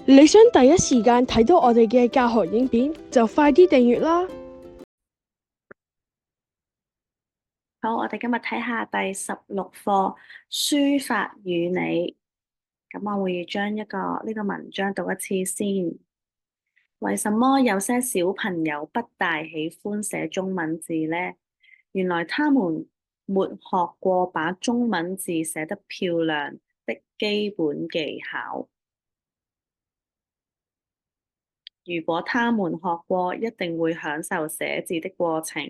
你想第一時間睇到我哋嘅教學影片，就快啲訂閱啦！好，我哋今日睇下第16課書法與你。咁我會將呢個文章讀一次先。為什麼有些小朋友不大喜歡寫中文字呢？原來他們沒學過把中文字寫得漂亮的基本技巧。如果他們學過，一定會享受寫字的過程。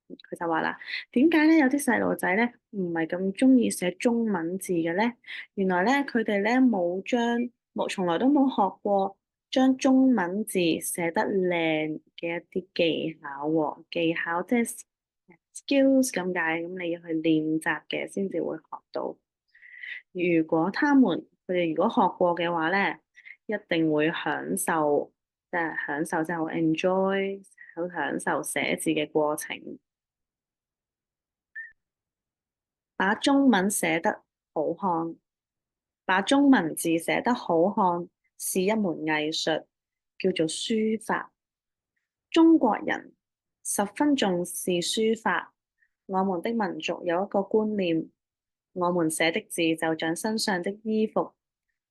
佢就話啦，點解咧有啲細路仔咧唔係咁中意寫中文字嘅咧？原來咧佢哋咧從來都冇學過將中文字寫得靚嘅一啲技巧喎。技巧即係 skills 咁解，咁你要去練習嘅先至會學到。佢哋如果學過嘅話咧，一定會享受，即係好 enjoy，好享受寫字嘅過程。把中文寫得好看，把中文字寫得好看是一門藝術，叫做書法。中國人十分重視書法。我們的民族有一個觀念，我們寫的字就像身上的衣服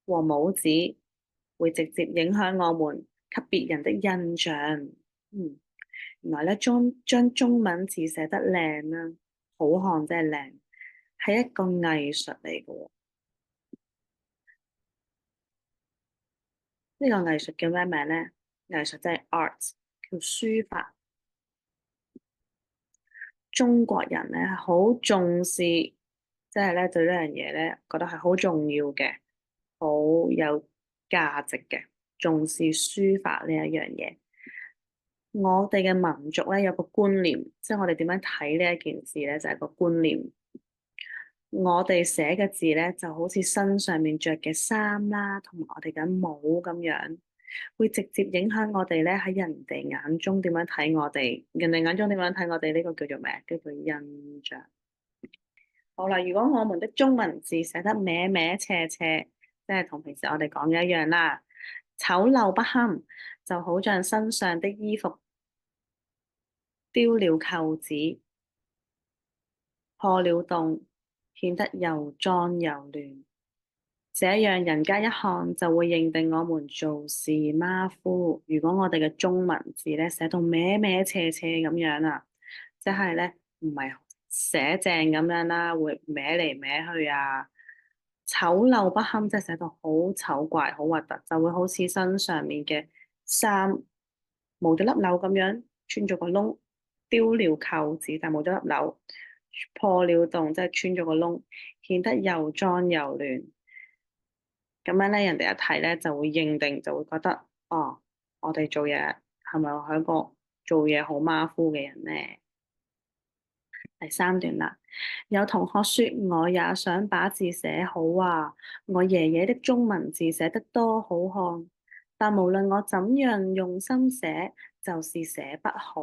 和帽子，會直接影響我們給別人的印象。原來咧將中文字寫得靚啦，好看真係靚，係一個藝術嚟嘅喎。呢個藝術叫咩名呢？藝術即係 art，叫書法。中國人咧好重視，即係咧對呢樣嘢咧覺得係好重要嘅，好有價值嘅，重視書法呢一樣嘢。我哋嘅民族咧有個觀念，即係我哋點樣睇呢一件事咧，就係個觀念。我哋寫嘅字咧就好似身上面着嘅衫啦，同埋我哋嘅帽咁樣，會直接影響我哋咧喺人哋眼中點樣睇我哋，人哋眼中點樣睇我哋呢個叫做咩？叫做印象。好啦，如果我們的中文字寫得歪歪斜斜，即係同平時我哋講嘅一樣啦，醜陋不堪，就好像身上的衣服丟了扣子，破了洞，顯得又髒又亂。這樣人家一看就會認定我們做事馬虎。如果我哋嘅中文字咧寫到歪歪斜斜咁樣啊，即係咧唔係寫正咁樣啦，會歪嚟歪去啊，醜陋不堪，即係寫到好醜怪、好核突，就會好似身上面嘅衫冇咗粒紐咁樣，穿咗個窿，丟了扣子，但冇咗粒紐，破了洞，即係穿咗個窿，顯得又髒又亂。咁樣咧，人哋一睇咧就會認定，就會覺得哦，我哋做嘢係咪係一個做嘢好馬虎嘅人呢？第3段啦，有同學說我也想把字寫好啊，我爺爺的中文字寫得多好看，但無論我怎樣用心寫，就是寫不好，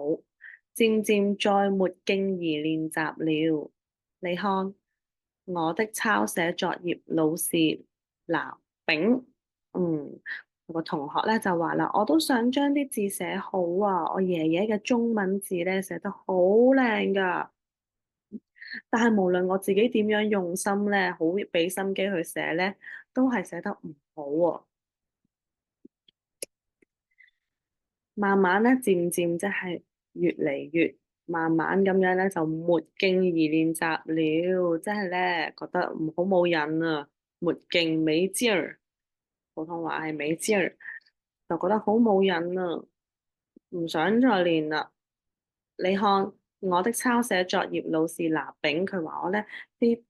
漸漸再沒勁兒練習了。你看我的抄寫作業老師拿丙，有個同學咧就話啦，我都想將啲字寫好啊，我爺爺嘅中文字咧寫得好靚噶。但係無論我自己點樣用心咧，好俾心機去寫咧，都係寫得唔好喎。慢慢咧，漸漸即係越嚟越慢慢咁樣咧，就沒勁兒練習了，即係咧覺得唔好冇癮啊，沒勁沒勁兒，普通話係沒勁兒，就覺得好冇癮啊，唔想再練啦。你看我的抄寫作業老師拿丙，佢話我咧啲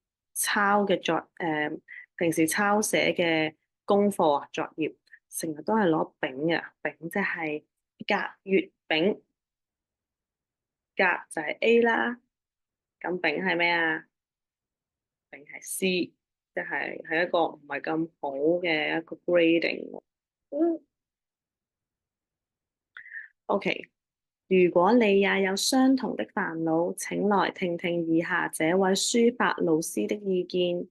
平時抄寫嘅功課啊作業，成日都係攞丙嘅，丙即係甲乙丙，甲就係 A 啦，咁丙係咩啊？丙係 C，即係一個唔係咁好嘅一個 grading。OK。如果你也有相同的煩惱，請來聽聽以下這位書法老師的意見。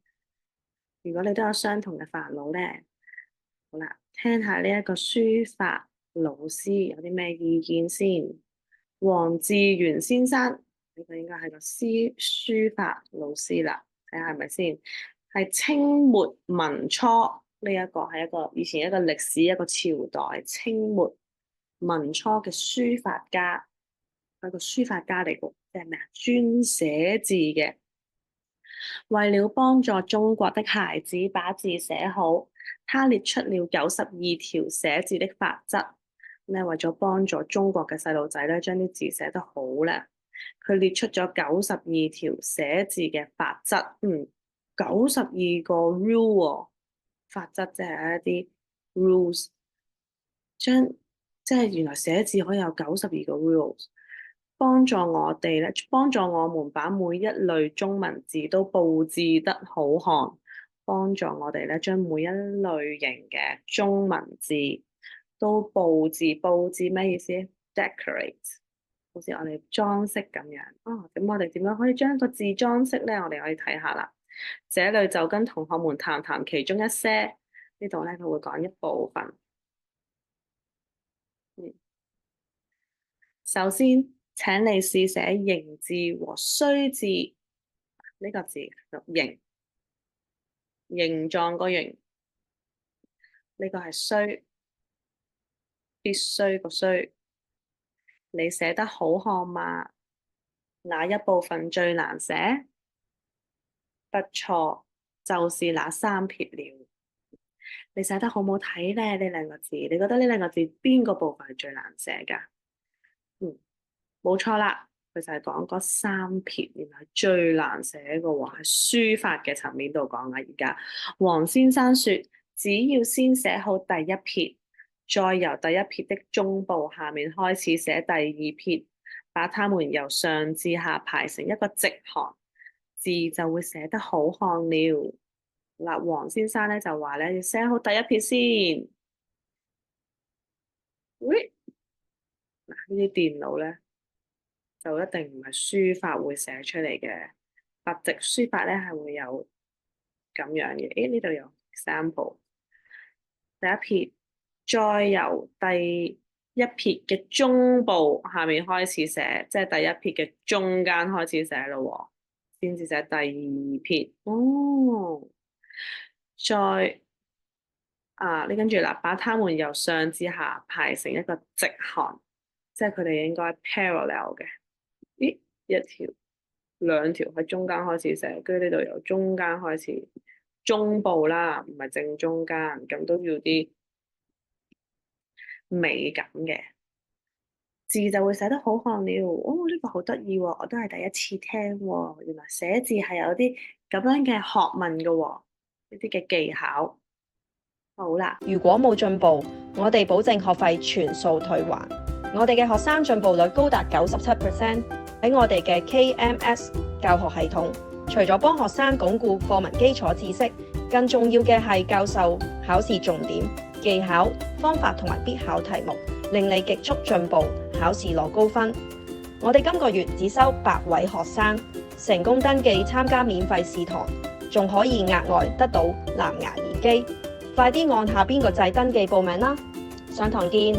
如果你都有相同嘅煩惱呢，好啦，聽下呢一個書法老師有啲咩意見先。黃志源先生，呢個應該係個書法老師啦，睇下係咪先？係清末民初，呢一個係以前一個歷史一個朝代，清末民初嘅書法家，係個書法家嚟嘅，即係咩啊？專寫字嘅。為了幫助中國的孩子把字寫好，他列出了92條寫字的法則。為咗幫助中國嘅細路仔咧，將啲字寫得好咧，佢列出咗92條寫字嘅法則。92個 rule 喎，法則即係一啲 rules，即係原來寫字可以有92個 rules，幫助我們把每一類中文字都佈置得好看，幫助我哋咧將每一類型嘅中文字都佈置咩意思 ？decorate， 好似我哋裝飾咁樣。咁我哋點樣可以將個字裝飾咧？我哋可以睇下啦。這裏就跟同學們談談其中一些。呢度咧佢會講一部分。首先，請你試寫形字和須字。呢個字形，形狀個形。呢個係須，必須個須。你寫得好看嗎？哪一部分最難寫？不錯，就是那3撇了。你寫得好唔好睇咧？呢兩個字，你覺得呢兩個字邊個部分係最難寫㗎？冇錯啦，佢就係講嗰3撇，原來係最難寫嘅喎，喺書法嘅層面度講啊。而家黃先生說，只要先寫好第一撇，再由第一撇的中部下面開始寫第二撇，把它們由上至下排成一個直行，字就會寫得好看了。嗱，黃先生咧就話咧要寫好第一撇先。嗱，呢啲電腦咧就一定唔係書法會寫出嚟嘅，白直書法咧係會有咁樣嘅。呢度有 example， 第一撇，再由第一撇嘅中部下面開始寫，即係第一撇嘅中間開始寫咯，先至寫第二撇。你跟住啦，把它們由上至下排成一個直行，即係佢哋應該 parallel 嘅。一條、2條喺中間開始寫，跟住呢度由中間開始，中部啦，唔係正中間，咁都要啲美感嘅字就會寫得好看了。呢個好得意喎，我都係第一次聽喎，原來寫字係有啲咁樣嘅學問嘅喎，呢啲嘅技巧。好啦，如果冇進步，我哋保證學費全數退還。我哋嘅學生進步率高達97%。喺我哋嘅 KMS 教學系統，除咗幫學生鞏固課文基礎知識，更重要嘅係教授考試重點、技巧、方法同埋必考題目，令你極速進步，考試攞高分。我哋今個月只收8位學生，成功登記參加免費試堂，仲可以額外得到藍牙耳機。快啲按下邊個掣登記報名啦！上堂見。